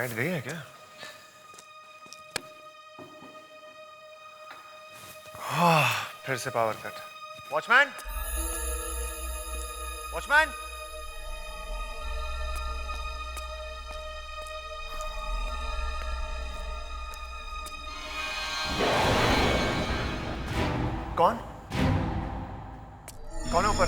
Light गई है क्या? फिर से पावर कट। वॉचमैन, वॉचमैन, कौन कौन है ऊपर?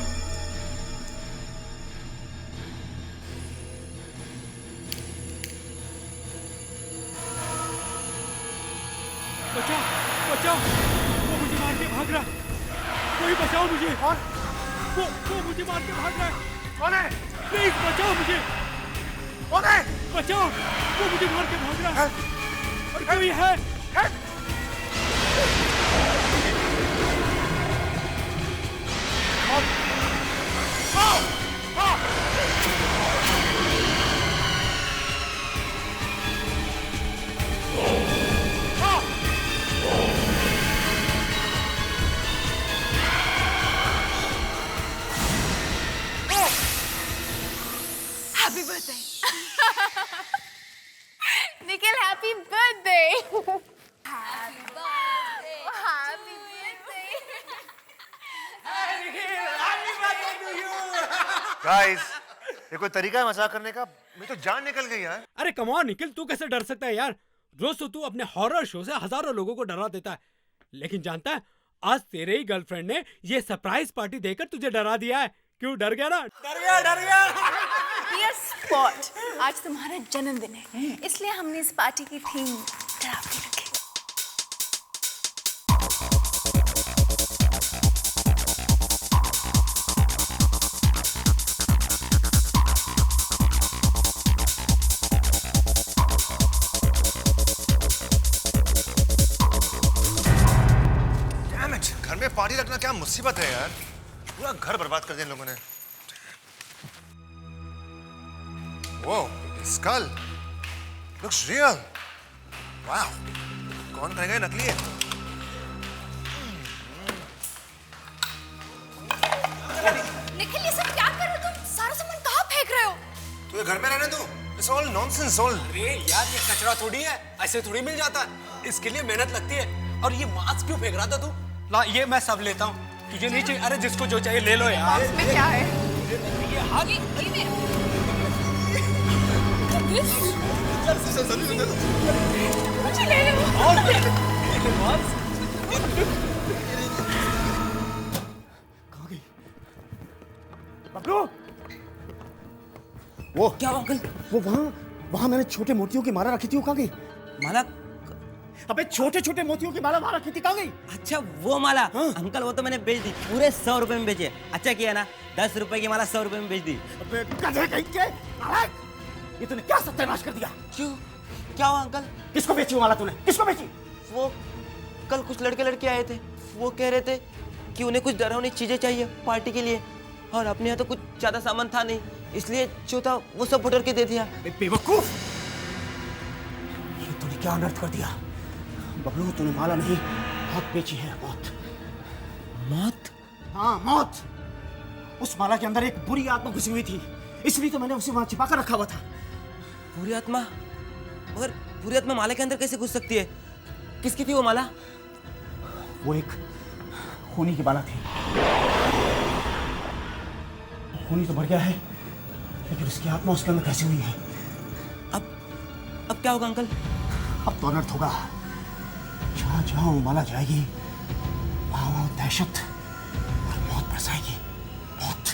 बचाओ बचाओ, वो मुझे मार के भाग रहा है। कोई बचाओ मुझे। कौन? वो मुझे मार के भाग रहा है। कौन है? प्लीज बचाओ मुझे। कौन है? बचाओ, वो मुझे मार के भाग रहा है। और कोई है? Happy birthday. Nikhil, happy birthday. Happy birthday. Happy birthday. Guys, ये कोई तरीका है मजाक करने का? मेरी तो जान निकल गई यार। अरे कम ऑन निखिल, तू कैसे डर सकता है यार? रोज तो तू अपने हॉरर शो से हजारों लोगों को डरा देता है, लेकिन जानता है आज तेरे ही गर्लफ्रेंड ने ये सरप्राइज पार्टी देकर तुझे डरा दिया है। क्यों डर गया ना? डर गया। Dear Spot, आज तुम्हारा जन्मदिन है, इसलिए हमने इस पार्टी की थीम डरावनी रखी। Damn it, घर में पार्टी रखना क्या मुसीबत है यार। पूरा घर बर्बाद कर दिया इन लोगों ने। Whoa, skull looks real. Wow, कौन कहेगा ये नकली है? निखिल, ये सब क्या कर रहे हो तुम? सारा सामान कहाँ फेंक रहे हो? तू ये घर में रहने दो। It's all nonsense, all. अरे यार, ये कचरा थोड़ी है, ऐसे थोड़ी मिल जाता है। इसके लिए मेहनत लगती है। और ये मास्क क्यों फेंक रहा था तू? ला, ये मैं सब लेता हूँ। तुझे नहीं चाहिए? अरे जिसको जो चाहिए ले लो यार। इसमें क्या है? ये हाथ मुझे ले लो। बबलू, वो क्या अंकल? वो वहाँ मैंने छोटे मोतियों की माला रखी थी, वो कहाँ गई? माला? अबे छोटे छोटे मोतियों की माला वहाँ रखी थी, कहाँ गई? अच्छा वो माला? हाँ? अंकल वो तो मैंने बेच दी, पूरे 100 रुपए में बेचे। अच्छा किया ना, 10 रुपए की माला 100 रुपए में बेच दी। अबे गधे कहीं के, नालायक! ये तूने क्या सत्यानाश कर दिया? क्यों? क्या हुआ अंकल? किसको बेची वो माला तूने? किसको बेची? वो कल कुछ लड़के आए थे, वो कह रहे थे कि उन्हें कुछ डरावनी चीजें चाहिए पार्टी के लिए, और अपने यहाँ तो कुछ ज्यादा सामान था नहीं, इसलिए जो था वो सब बटोर के दे दिया। बेवकूफ! ये तूने क्या अनर्थ कर दिया? बबलू, तूने माला नहीं, मौत बेची है, मौत। मौत? हाँ, मौत। उस माला के अंदर एक बुरी आत्मा घुसी हुई थी, इसलिए तो मैंने उसे वहां छिपा कर रखा हुआ था। बुरी आत्मा? मगर बुरी आत्मा माला के अंदर कैसे घुस सकती है? किसकी थी वो माला? वो एक खूनी की माला थी। खूनी तो मर गया है, लेकिन उसकी आत्मा उसके अंदर फंसी हुई है। अब क्या होगा अंकल? अब तो अनर्थ होगा। जहाँ जहाँ वो माला जाएगी, वहाँ दहशत और मौत बरसाएगी, मौत।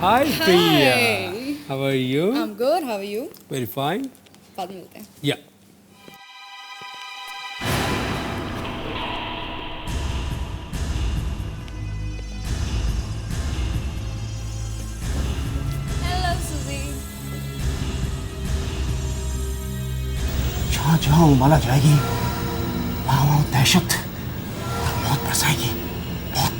Hi Priya. How are you? I'm good. How are you? Very fine. बाद में मिलते हैं. Yeah. Hello, Suzy. जहाँ जहाँ वो माला जाएगी, वहाँ दहशत और मौत बरसाएगी, मौत।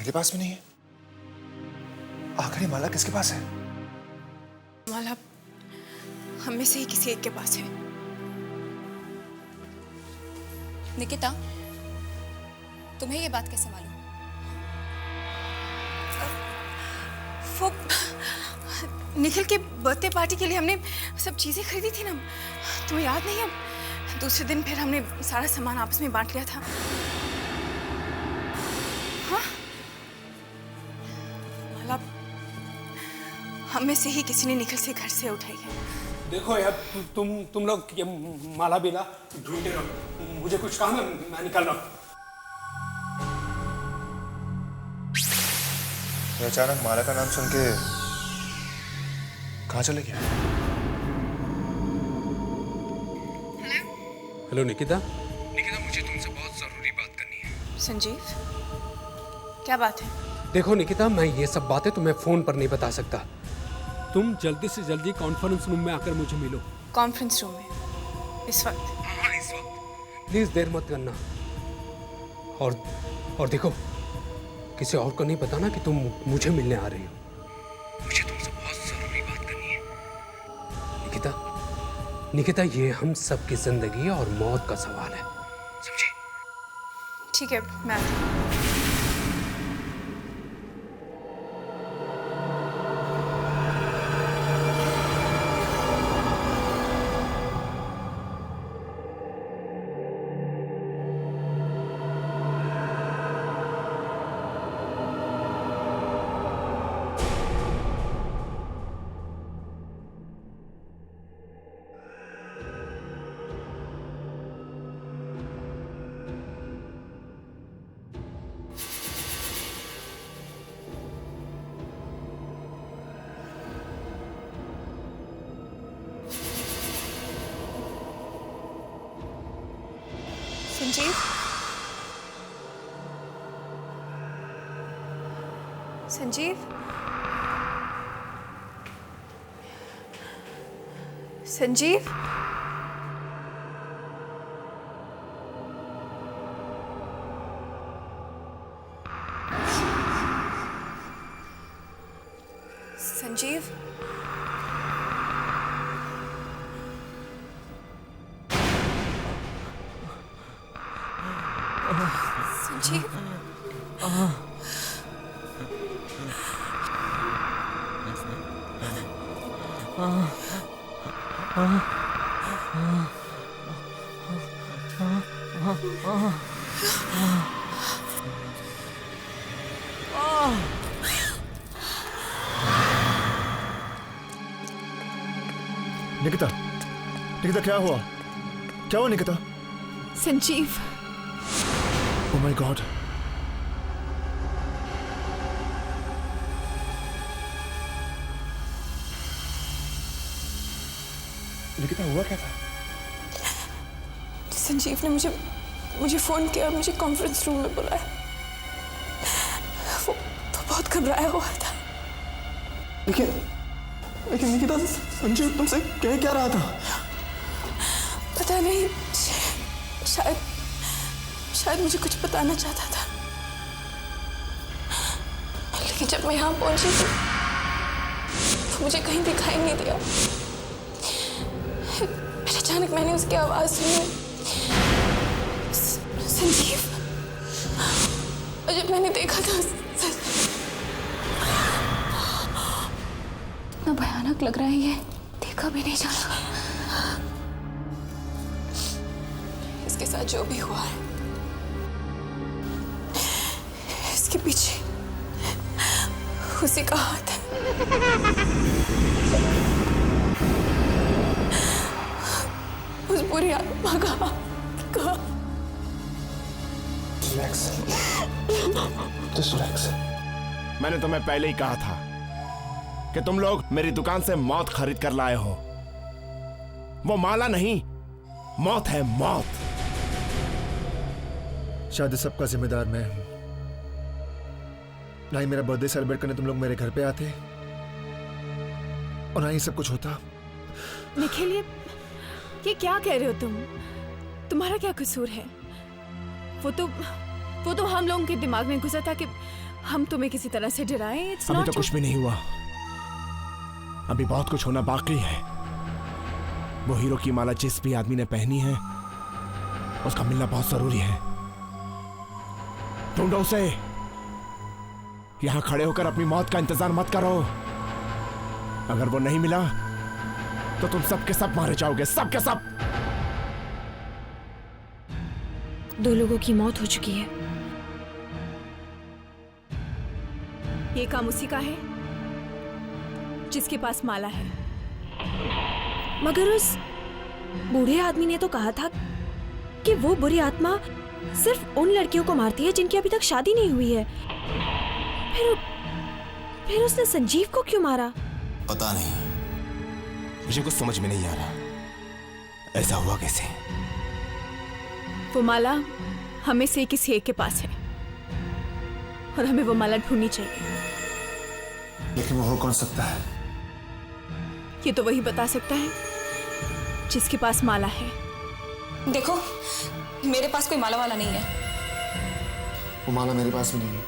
मेरे पास भी नहीं है। आखिर ये माला किसके पास है? माला हम में से ही किसी एक के पास है। निकिता, तुम्हें ये बात कैसे मालूम? वो निखिल के बर्थडे पार्टी के लिए हमने सब चीजें खरीदी थी ना, तुम्हें याद नहीं है? दूसरे दिन फिर हमने सारा सामान आपस में बांट लिया था। हाँ? माला हम में से ही किसी ने निखिल से घर से उठाई है। देखो यार, तुम लोग ये माला बिला ढूंढते रहो, मुझे कुछ काम है, मैं निकल रहा हूँ। अचानक माला का नाम सुन के कहाँ चले गया? हेलो निकिता। निकिता, मुझे तुमसे बहुत जरूरी बात करनी है। संजीव, क्या बात है? देखो निकिता, मैं ये सब बातें तुम्हें फोन पर नहीं बता सकता। तुम जल्दी से जल्दी कॉन्फ्रेंस रूम में आकर मुझे मिलो। कॉन्फ्रेंस रूम में इस वक्त? हाँ, इस वक्त। प्लीज देर मत करना। और देखो, किसी और को नहीं बताना कि तुम मुझे मिलने आ रही हो। मुझे तुमसे बहुत जरूरी बात करनी है। निकिता, ये हम सबकी जिंदगी और मौत का सवाल है, समझी? ठीक है, मैं आती हूँ। संजीव, संजीव, संजीव, संजीव, संजीव, निकिता, निकिता क्या हुआ? क्या हुआ Nikita? Sanjeev, oh my God. Nikita, हुआ क्या था? संजीव ने मुझे फोन किया और मुझे कॉन्फ्रेंस रूम में बुलाया। वो बहुत घबराया हुआ था। लेकिन निकिता, संजीव तुमसे कह क्या रहा था? पता नहीं, शायद मुझे कुछ बताना चाहता था, लेकिन जब मैं यहाँ पहुंची तो मुझे कहीं दिखाई नहीं दिया। फिर अचानक मैंने उसकी आवाज सुनी, संजीव। और जब मैंने देखा तो इतना भयानक लग रहा है, ये देखा भी नहीं जा रहा। इसके साथ जो भी हुआ है, इसके पीछे उसी का हाथ है। उस बुरी आत्मा का। Relax, just relax. मैंने तुम्हें पहले ही कहा था कि तुम लोग मेरी दुकान से मौत खरीद कर लाए हो। वो माला नहीं, मौत है, मौत। शायद इस सबका जिम्मेदार मैं हूं। ना ही मेरा बर्थडे सेलिब्रेट करने तुम लोग मेरे घर पे आते और ना ही सब कुछ होता। निखिल, ये क्या कह रहे हो तुम? तुम्हारा क्या कसूर है? वो तो हम लोगों के दिमाग में घुसा था कि हम तुम्हें किसी तरह से डराएं? It's अभी not तो कुछ भी नहीं हुआ, अभी बहुत कुछ होना बाकी है। वो हीरो की माला जिस भी आदमी ने पहनी है उसका मिलना बहुत जरूरी है। ढूंढो उसे। यहां खड़े होकर अपनी मौत का इंतजार मत करो। अगर वो नहीं मिला तो तुम सब के सब मारे जाओगे, सब के सब। 2 लोगों की मौत हो चुकी है। ये काम उसी का है जिसके पास माला है। मगर उस बूढ़े आदमी ने तो कहा था कि वो बुरी आत्मा सिर्फ उन लड़कियों को मारती है जिनकी अभी तक शादी नहीं हुई है। फिर उसने संजीव को क्यों मारा? पता नहीं, मुझे कुछ समझ में नहीं आ रहा। ऐसा हुआ कैसे? वो माला हमें से किसी एक के पास है और हमें वो माला ढूंढनी चाहिए। लेकिन वो हो कौन सकता है? ये तो वही बता सकता है जिसके पास माला है। देखो, मेरे पास कोई माला वाला नहीं है। वो माला मेरे पास भी नहीं है।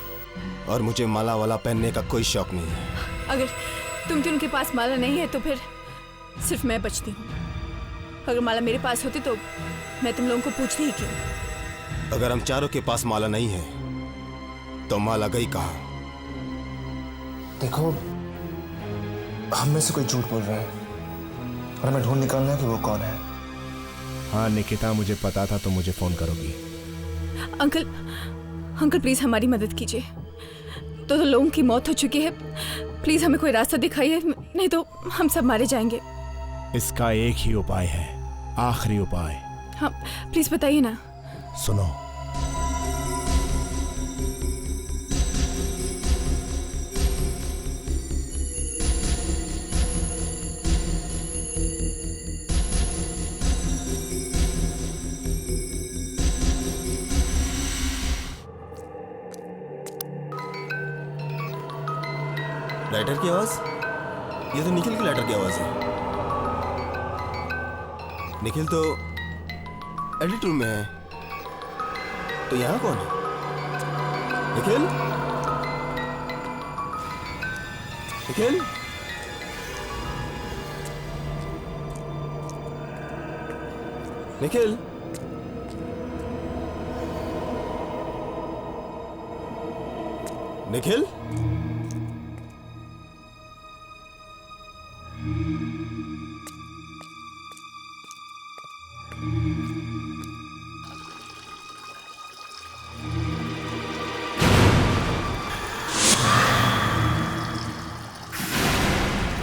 और मुझे माला वाला पहनने का कोई शौक नहीं है। अगर तुम तीनों के पास माला नहीं है तो फिर सिर्फ मैं बचती हूँ। अगर माला मेरे पास होती तो मैं तुम लोगों को पूछती ही क्यों। अगर हम चारों के पास माला नहीं है तो माला गई कहाँ? देखो, हम में से कोई झूठ बोल रहा है और हमें ढूंढ निकालना है कि वो कौन है। हाँ निकिता, मुझे पता था तुम मुझे फोन करोगी। अंकल प्लीज हमारी मदद कीजिए। तो लोगों की मौत हो चुकी है, प्लीज हमें कोई रास्ता दिखाइए, नहीं तो हम सब मारे जाएंगे। इसका एक ही उपाय है, आखिरी उपाय। हाँ प्लीज बताइए ना। सुनो। लाइटर की आवाज? ये तो निखिल की लाइटर की आवाज है। निखिल तो एडिट रूम में है, तो यहाँ कौन है? निखिल? निखिल? निखिल? निखिल?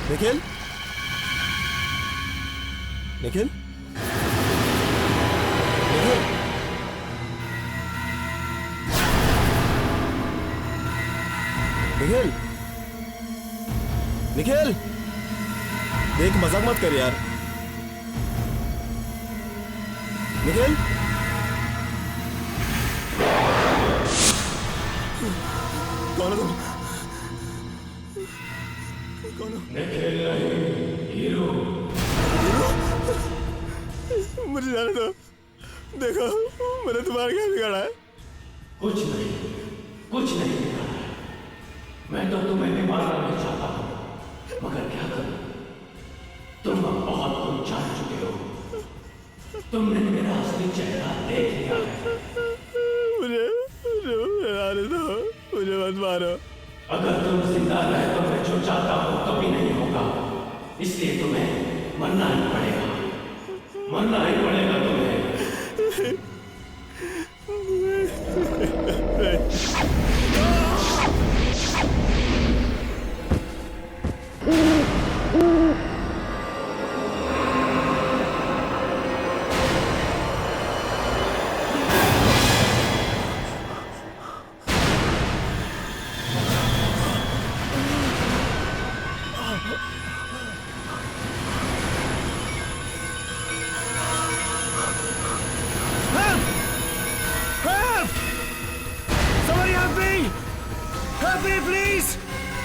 निखिल? निखिल? निखिल? निखिल? देख, मजाक मत कर यार। निखिल? कौन हो तुम? कौन हो? हीरो। मुझे जाने दो। देखो, मैंने तुम्हारा क्या बिगाड़ा है? कुछ नहीं बिगाड़ा है। मैं तो तुम्हें भी मारना नहीं चाहता हूँ, मगर क्या करूं? तुम अब बहुत कुछ जान चुके हो। तुमने मेरा असली चेहरा देख लिया है। मुझे रहने दो, मुझे मत मारो। अगर तुम जिंदा रहे तो मैं जो चाहता हूँ कभी नहीं होगा, इसलिए तुम्हें मरना ही पड़ेगा तुम्हें।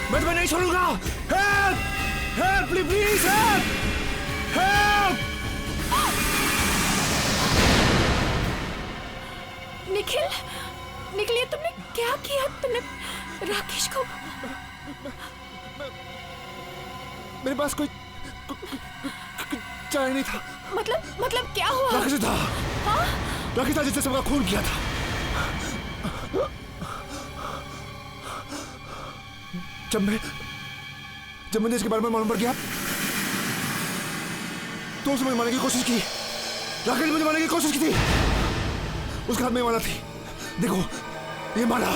मैं तुम्हें नहीं छोड़ूंगा। Help! Help! Please help! Help! Nikhil, ये तुमने क्या किया? राकेश को मेरे पास कोई चाय नहीं था। मतलब क्या हुआ? राकेश था। हाँ? राकेश था जिसने सबका खून किया था। जब मैंने इसके बारे में मालूम पड़ गया तो उसने मुझे मारने की कोशिश की। राकेश मुझे मारने की कोशिश की थी। उसके हाथ में माला थी, देखो ये माला।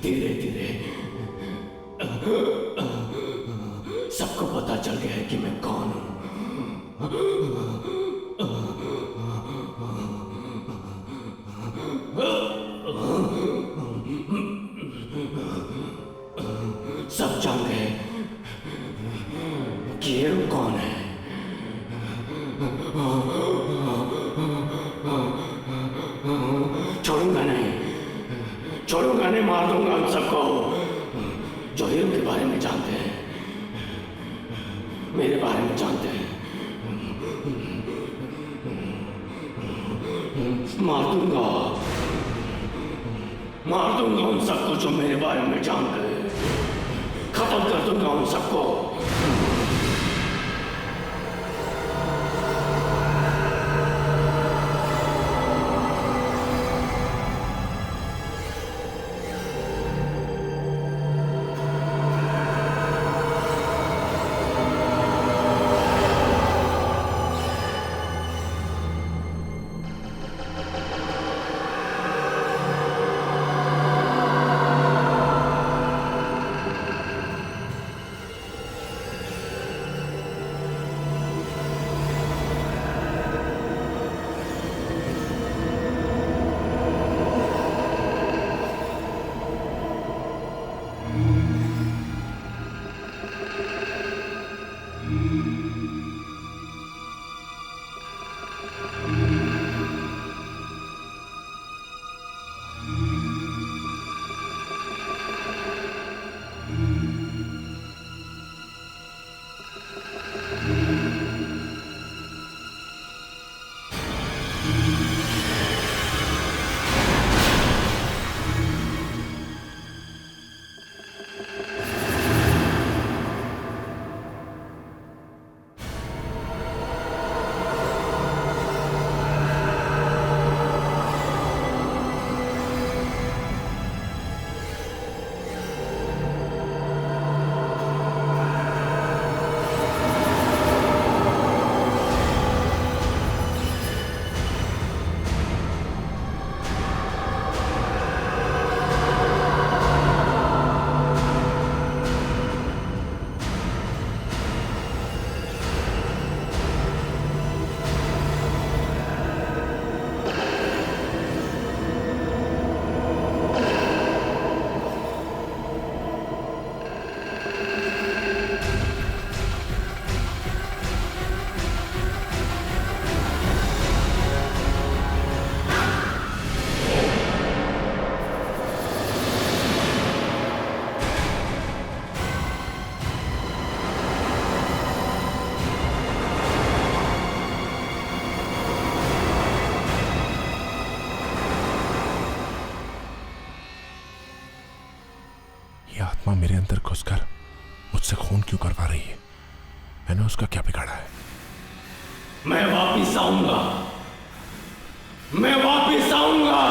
धीरे धीरे सबको पता चल गया है कि मैं कौन हूं। सब जान गए कि ये कौन है। छोड़ूंगा नहीं, मार दूंगा उन सबको जो हीरो के बारे में जानते हैं, मेरे बारे में जानते हैं। मार दूंगा उन सबको जो मेरे बारे में जानते हैं। खत्म कर दूंगा उन सबको। आत्मा मेरे अंदर घुसकर मुझसे खून क्यों करवा रही है? मैंने उसका क्या बिगाड़ा है? मैं वापिस आऊंगा, मैं वापिस आऊंगा।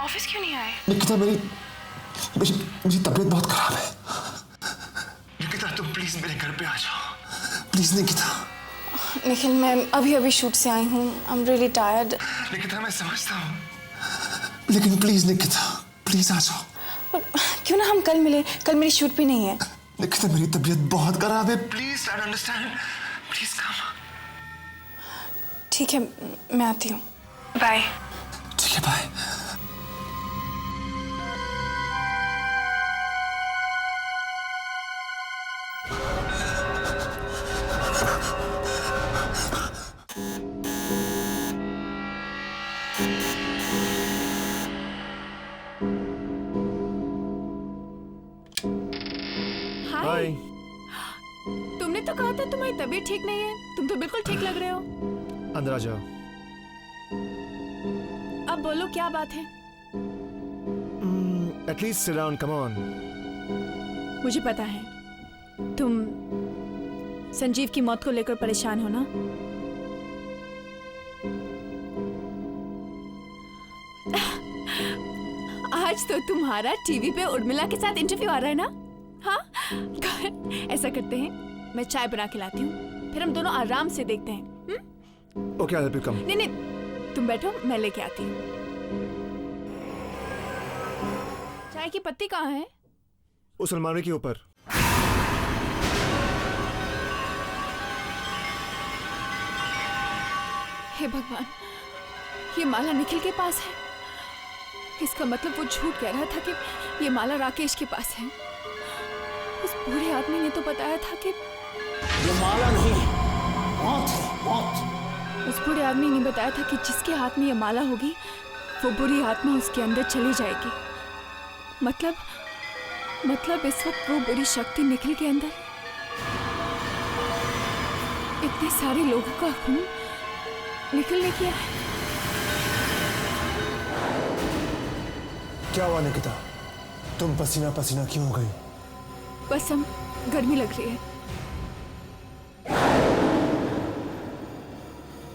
ऑफिस क्यों नहीं आए? निकिता मेरी तबीयत बहुत खराब है। निकिता तुम प्लीज मेरे घर पे आ जाओ, प्लीज निकिता। निखिल मैं अभी शूट से आई हूँ। I am really tired. Nikita मैं समझता हूँ, लेकिन प्लीज निकिता प्लीज आ जाओ। क्यों ना हम कल मिले, कल मेरी शूट भी नहीं है। निकिता मेरी तबीयत बहुत खराब है, please try to understand, please come. ठीक है मैं आती हूँ, बाय। ठीक है बाय। तुम्हारी तबीयत ठीक नहीं है? तुम तो बिल्कुल ठीक लग रहे हो। अंदर आ जाओ। अब बोलो क्या बात है? At least sit down, come on. मुझे पता है तुम संजीव की मौत को लेकर परेशान हो ना। आज तो तुम्हारा टीवी पे उर्मिला के साथ इंटरव्यू आ रहा है ना? हाँ, ऐसा करते हैं, मैं चाय बना के लाती हूँ, फिर हम दोनों आराम से देखते हैं। Okay, I will come. नहीं नहीं, तुम बैठो, मैं लेके आती हूँ। चाय की पत्ती कहाँ है? उस अलमारी के ऊपर। हे भगवान, ये माला निखिल के पास है। इसका मतलब वो झूठ कह रहा था कि ये माला राकेश के पास है। उस बूढ़े आदमी ने तो बताया था कि ये माला नहीं, मौत है, मौत। उस बूढ़े आदमी ने बताया था कि जिसके हाथ में ये माला होगी वो बुरी आत्मा उसके अंदर चली जाएगी। मतलब इस वक्त वो बुरी शक्ति निखिल के अंदर। इतने सारे लोगों का खून निखिल ने किया है। क्या हुआ निकिता, तुम पसीना पसीना क्यों हो गई? बस हम गर्मी लग रही है।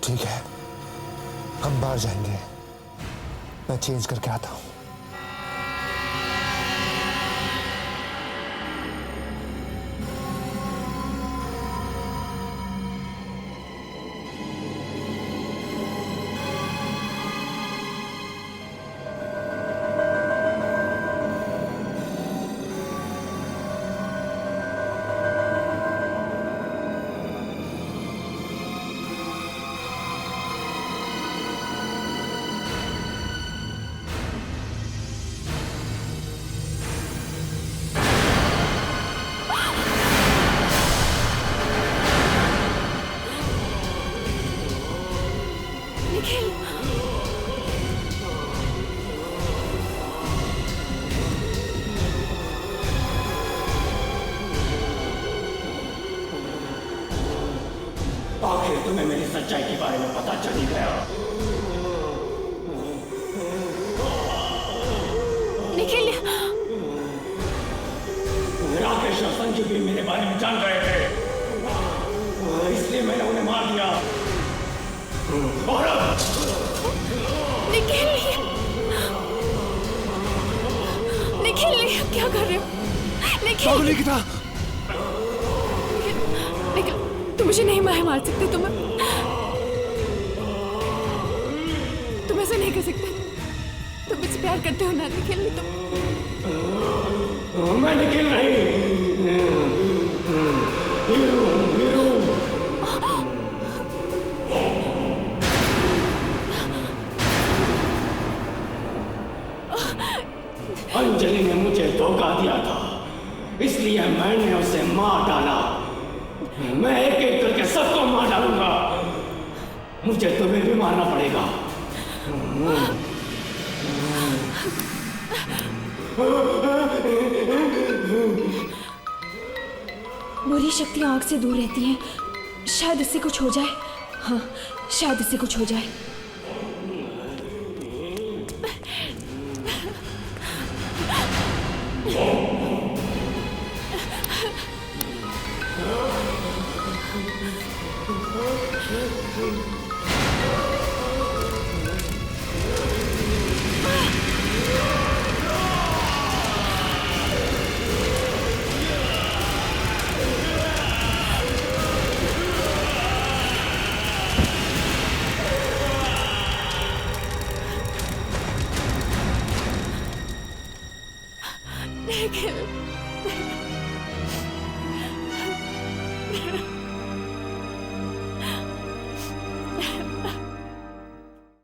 ठीक है, हम बाहर जाएंगे, मैं चेंज करके आता हूँ। आखिर तुम्हें मेरी सच्चाई के बारे में पता चल ही गया। निखिल, राकेश और संजीव भी मेरे बारे में जान रहे थे, इसलिए मैंने उन्हें मार दिया। निखिल, निखिल, क्या कर रहे हो? निखिल, निकिता, निखिल, तुम मुझे नहीं मार सकते। तुम ऐसा नहीं कर सकते। तुम मुझसे प्यार करते हो ना निखिल? मैं निखिल नहीं, अंजलि ने मुझे धोखा दिया था, इसलिए मैंने उसे मार डाला। मैं एक एक करके सबको मार डालूंगा। मुझे तुम्हें भी मारना पड़ेगा। बुरी शक्तियां आग से दूर रहती हैं, शायद इससे कुछ हो जाए। हाँ, शायद इससे कुछ हो जाए।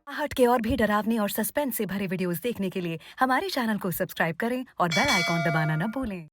हट के और भी डरावनी और सस्पेंस से भरे वीडियोस देखने के लिए हमारे चैनल को सब्सक्राइब करें और बेल आइकॉन दबाना न भूलें।